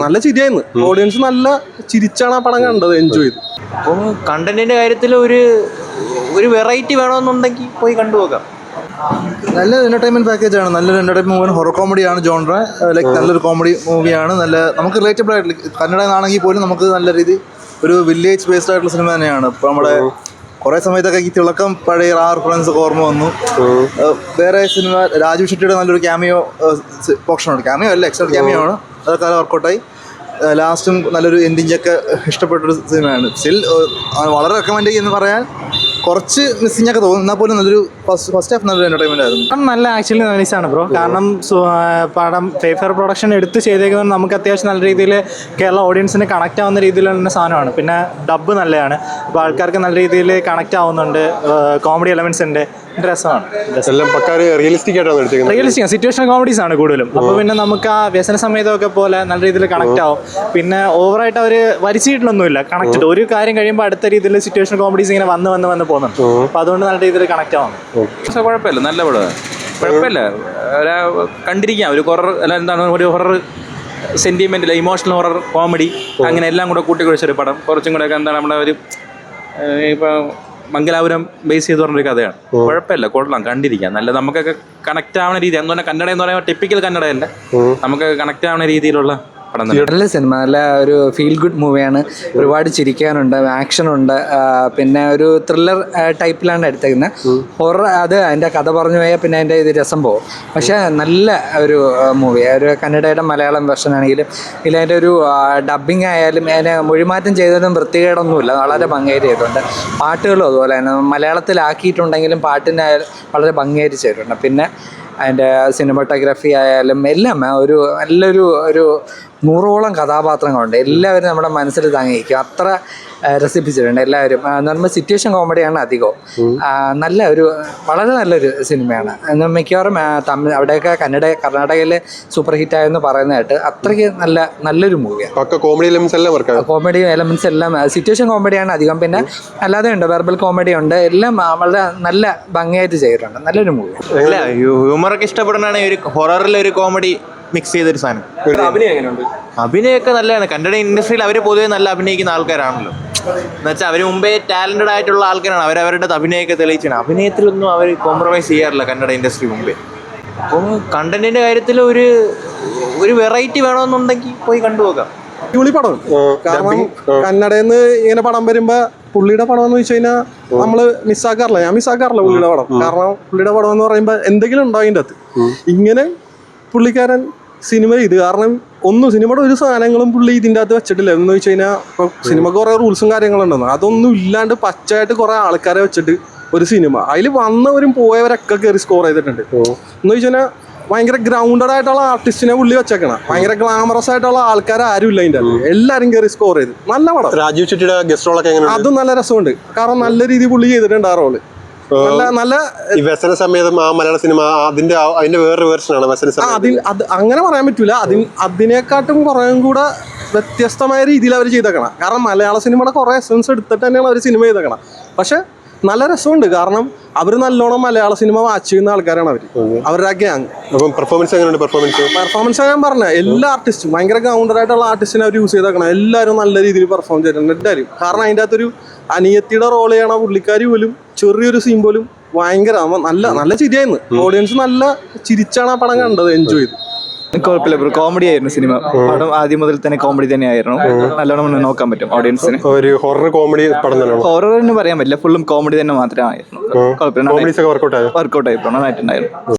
നല്ല ചിരിയായിരുന്നു. ഓഡിയൻസ് നല്ല ചിരിച്ചാണ് ആ പടം കണ്ടത്, എൻജോയ് ചെയ്തു. അപ്പം കണ്ടന്റിന്റെ കാര്യത്തിൽ ഒരു വെറൈറ്റി വേണമെന്നുണ്ടെങ്കിൽ പോയി കണ്ടുപോകാം. നല്ല എന്റർടൈൻമെന്റ് പാക്കേജ് ആണ്. നല്ലൊരു എന്റർടൈൻമെന്റ് മൂവി, ഹൊറർ കോമഡിയാണ് ജോൺറ. ലൈക്ക് നല്ലൊരു കോമഡി മൂവിയാണ്. നല്ല നമുക്ക് റിലേറ്റബിൾ ആയിട്ട് കന്നഡ ആണെങ്കിൽ പോലും നമുക്ക് നല്ല രീതി ഒരു വില്ലേജ് ബേസ്ഡ് ആയിട്ടുള്ള സിനിമ തന്നെയാണ്. ഇപ്പോൾ നമ്മുടെ കുറേ സമയത്തൊക്കെ ഈ തിളക്കം പഴയ ആ റെഫറൻസ് ഒക്കെ ഓർമ്മ വന്നു. വേറെ സിനിമ രാജീവ് ഷെട്ടിയുടെ നല്ലൊരു ക്യാമിയോ പോർഷനുണ്ട്. ക്യാമിയോ അല്ല, എക്സ്ട്രാ ക്യാമിയോ ആണ്. അതൊക്കെ വർക്കൗട്ടായി. ലാസ്റ്റും നല്ലൊരു എൻഡിങ്ങൊക്കെ ഇഷ്ടപ്പെട്ടൊരു സിനിമയാണ്. സ്റ്റിൽ വളരെ റെക്കമെൻഡ് ചെയ്യുമെന്ന് പറയാൻ കുറച്ച് മിസ്സിംഗ് ഒക്കെ തോന്നും. എന്നാൽ പോലും നല്ലൊരു ഫസ്റ്റ് ഹാഫ് നല്ലൊരു എന്റർടൈൻമെന്റ് ആയിരുന്നു. നല്ല ആക്ച്വലി നൈസാണ് ബ്രോ. കാരണം പടം പേപ്പർ പ്രൊഡക്ഷൻ എടുത്ത് ചെയ്തേക്കുന്നത് നമുക്ക് അത്യാവശ്യം നല്ല രീതിയിൽ കേരള ഓഡിയൻസിന് കണക്റ്റ് ആവുന്ന രീതിയിലുള്ള സാധനമാണ്. പിന്നെ ഡബ്ബ് നല്ലതാണ്, അപ്പോൾ ആൾക്കാർക്ക് നല്ല രീതിയിൽ കണക്റ്റ് ആവുന്നുണ്ട്. കോമഡി എലമെന്റ്സ് ഉണ്ട്, രസമാണ്. റിയലിസ്റ്റിക് സിറ്റുവേഷൻ കോമഡീസ് ആണ് കൂടുതലും. അപ്പോൾ പിന്നെ നമുക്ക് ആ വ്യസന സമയത്തൊക്കെ പോലെ നല്ല രീതിയിൽ കണക്റ്റ് ആവും. പിന്നെ ഓവറായിട്ട് അവർ വലിച്ചിട്ടൊന്നുമില്ല, കണക്റ്റഡ്. ഒരു കാര്യം കഴിയുമ്പോൾ അടുത്ത രീതിയിൽ സിറ്റുവേഷൻ കോമഡീസ് ഇങ്ങനെ വന്ന് പോകുന്നുണ്ട്. അപ്പോൾ അതുകൊണ്ട് നല്ല രീതിയിൽ കണക്റ്റ് ആവുന്നു. കുഴപ്പമില്ല, നല്ല പടമാണ്, കുഴപ്പമില്ല. കണ്ടിരിക്കാം. ഒരു ഹൊറർ അല്ല, എന്താണ്, ഒരു ഹൊറർ സെന്റിമെന്റിൽ ഇമോഷണൽ ഹൊറർ കോമഡി അങ്ങനെ എല്ലാം കൂടെ കൂട്ടിക്കുഴച്ചൊരു പടം. കുറച്ചും കൂടെ ഒക്കെ എന്താണ് നമ്മുടെ ഒരു ഇപ്പം മംഗലാപുരം ബേസ് ചെയ്ത് പറഞ്ഞൊരു കഥയാണ്. കുഴപ്പമില്ല, കൊള്ളാം, കണ്ടിരിക്കാം. നല്ല നമുക്കൊക്കെ കണക്റ്റ് ആവുന്ന രീതി, എന്ന് പറഞ്ഞാൽ കന്നഡ എന്ന് പറയുമ്പോൾ ടിപ്പിക്കൽ കന്നഡയല്ല, നമുക്ക് കണക്റ്റ് ആവുന്ന രീതിയിലുള്ള പടം. നല്ല സിനിമ, നല്ല ഒരു ഫീൽ ഗുഡ് മൂവിയാണ്. ഒരുപാട് ചിരിക്കാനുണ്ട്, ആക്ഷനുണ്ട്, പിന്നെ ഒരു ത്രില്ലർ ടൈപ്പിലാണ് എടുത്തേക്കുന്നത്. ഹൊറർ അത് അതിൻ്റെ കഥ പറഞ്ഞു പോയാൽ പിന്നെ അതിൻ്റെ ഇത് രസം പോകും. പക്ഷേ നല്ല ഒരു മൂവി, ഒരു കന്നഡയുടെ മലയാളം വെർഷൻ ആണെങ്കിലും ഇല്ല, അതിൻ്റെ ഒരു ഡബ്ബിങ് ആയാലും അതിനെ മൊഴിമാറ്റം ചെയ്തതും വൃത്തികേടൊന്നുമില്ല, വളരെ ഭംഗിയായിട്ട് ചെയ്തിട്ടുണ്ട്. പാട്ടുകളും അതുപോലെ തന്നെ മലയാളത്തിലാക്കിയിട്ടുണ്ടെങ്കിലും പാട്ടിനായാലും വളരെ ഭംഗിയായിട്ട് ചെയ്തിട്ടുണ്ട്. പിന്നെ അതിൻ്റെ സിനിമാറ്റോഗ്രാഫി ആയാലും എല്ലാം ഒരു നല്ലൊരു 100ഓളം കഥാപാത്രങ്ങളുണ്ട്. എല്ലാവരും നമ്മുടെ മനസ്സിൽ തങ്ങിയിരിക്കും, അത്ര രസിപ്പിച്ചിട്ടുണ്ട് എല്ലാവരും. എന്ന് പറയുമ്പോൾ സിറ്റുവേഷൻ കോമഡിയാണ് അധികവും. നല്ല ഒരു വളരെ നല്ലൊരു സിനിമയാണ്. മിക്കവാറും അവിടെയൊക്കെ കർണാടകയിൽ സൂപ്പർ ഹിറ്റായെന്ന് പറയുന്നതായിട്ട് അത്രയ്ക്ക് നല്ലൊരു മൂവിയാണ്. കോമഡി എലമെന്റ്സ് എല്ലാം സിറ്റുവേഷൻ കോമഡിയാണ് അധികം. പിന്നെ അല്ലാതെ ഉണ്ട്, വെർബൽ കോമഡി ഉണ്ട്, എല്ലാം വളരെ നല്ല ഭംഗിയായിട്ട് ചെയ്തിട്ടുണ്ട്. നല്ലൊരു മൂവിയാണ്. അല്ല, ഹ്യൂമറൊക്കെ ഇഷ്ടപ്പെടുന്നതാണ്. ഒരു ഹൊററിലൊരു കോമഡി മിക്സ് ചെയ്തൊരു സാധനം. അഭിനയമൊക്കെ നല്ലതാണ്. കന്നഡ ഇൻഡസ്ട്രിയിൽ അവർ പൊതുവെ നല്ല അഭിനയിക്കുന്ന ആൾക്കാരാണല്ലോ. എന്നുവെച്ചാൽ അവർ മുമ്പേ ടാലന്റഡ് ആയിട്ടുള്ള ആൾക്കാരാണ്. അവരവരുടെ അഭിനയമൊക്കെ തെളിയിച്ചാണ്. അഭിനയത്തിലൊന്നും അവർ കോംപ്രമൈസ് ചെയ്യാറില്ല കന്നഡ ഇൻഡസ്ട്രി മുമ്പേ. അപ്പം കണ്ടന്റിന്റെ കാര്യത്തിൽ ഒരു വെറൈറ്റി വേണമെന്നുണ്ടെങ്കിൽ പോയി കണ്ടുപോകാം. അടിപൊളി പടം. കാരണം കന്നഡയിൽ നിന്ന് ഇങ്ങനെ പടം വരുമ്പോ പുള്ളിയുടെ പടം എന്ന് വെച്ച് കഴിഞ്ഞാൽ നമ്മള് മിസ്സാക്കാറില്ല. ഞാൻ മിസ്സാക്കാറില്ല പുള്ളിയുടെ പടം. കാരണം പുള്ളിയുടെ പടം എന്ന് പറയുമ്പോ എന്തെങ്കിലും ഉണ്ടോ അതിൻ്റെ അകത്ത്. ഇങ്ങനെ പുള്ളിക്കാരൻ സിനിമ ചെയ്ത്, കാരണം സിനിമയുടെ ഒരു സാധനങ്ങളും പുള്ളി ഇതിൻ്റെ അകത്ത് വെച്ചിട്ടില്ല. എന്ന് വെച്ച് കഴിഞ്ഞാൽ ഇപ്പൊ സിനിമക്ക് കുറെ റൂൾസും കാര്യങ്ങളുണ്ടെന്ന്, അതൊന്നും ഇല്ലാണ്ട് പച്ചയായിട്ട് കുറെ ആൾക്കാരെ വെച്ചിട്ട് ഒരു സിനിമ, അതിൽ വന്നവരും പോയവരൊക്കെ കയറി സ്കോർ ചെയ്തിട്ടുണ്ട്. എന്ന് വെച്ച് കഴിഞ്ഞാൽ ഭയങ്കര ഗ്രൗണ്ടഡ് ആയിട്ടുള്ള ആർട്ടിസ്റ്റിനെ പുള്ളി വെച്ചേക്കണം. ഭയങ്കര ഗ്ലാമറസ് ആയിട്ടുള്ള ആൾക്കാർ ആരും ഇല്ല അതിൻ്റെ അകത്ത്. എല്ലാവരും കയറി സ്കോർ ചെയ്ത് നല്ല പടം. രാജീവ് ഷെട്ടിയുടെ ഗസ്റ്റ് റോളൊക്കെ അതും നല്ല രസമുണ്ട്. കാരണം നല്ല രീതിയിൽ പുള്ളി ചെയ്തിട്ടുണ്ട് ആ റോള്. നല്ല വ്യസന സമയത്ത് ആ മലയാള സിനിമ അതിന്റെ വേറൊരു വേർഷനാണ് അത് അങ്ങനെ പറയാൻ പറ്റൂല. അതിനെക്കാട്ടും കുറേയും കൂടെ വ്യത്യസ്തമായ രീതിയിൽ അവർ ചെയ്തേക്കണം. കാരണം മലയാള സിനിമയുടെ കുറെ എസൻസ് എടുത്തിട്ട് തന്നെയാണ് അവർ സിനിമ ചെയ്തേക്കണം. പക്ഷെ നല്ല രസമുണ്ട്. കാരണം അവർ നല്ലോണം മലയാള സിനിമ വാച്ച് ചെയ്യുന്ന ആൾക്കാരാണ് അവരുടെ ആ ഗ്യാങ്. പെർഫോമൻസ് ഞാൻ പറഞ്ഞ എല്ലാ ആർട്ടിസ്റ്റും ഭയങ്കര ഗ്രൗണ്ടഡ് ആയിട്ടുള്ള ആർട്ടിസ്റ്റിനെ അവർ യൂസ് ചെയ്തേക്കണം. എല്ലാവരും നല്ല രീതിയിൽ പെർഫോം ചെയ്തിട്ടുണ്ട് എല്ലാവരും. കാരണം അതിൻ്റെ അകത്തൊരു അനിയത്തിയുടെ റോൾ ചെയ്യണ പുള്ളിക്കാരി പോലും ചെറിയൊരു സീൻ പോലും ഭയങ്കര നല്ല ചിരിയായിരുന്നു. ഓഡിയൻസ് നല്ല ചിരിച്ചാണ് ആ പടം കണ്ടത്, എൻജോയ് ചെയ്തു. കുഴപ്പമില്ല ബ്രോ, കോമഡി ആയിരുന്നു സിനിമ. പടം ആദ്യം മുതൽ തന്നെ കോമഡി തന്നെയായിരുന്നു. നല്ലോണം നോക്കാൻ പറ്റും ഓഡിയൻസിന്. ഒരു ഹൊറർ കോമഡി പടം തന്നെയാണ്. ഹൊറർ എന്ന് പറയാൻ പറ്റില്ല, ഫുള്ളും കോമഡി തന്നെ മാത്രമായിരുന്നു. കുഴപ്പമില്ല, വർക്കൗട്ട് ആയി നന്നായിട്ടുണ്ടായിരുന്നു.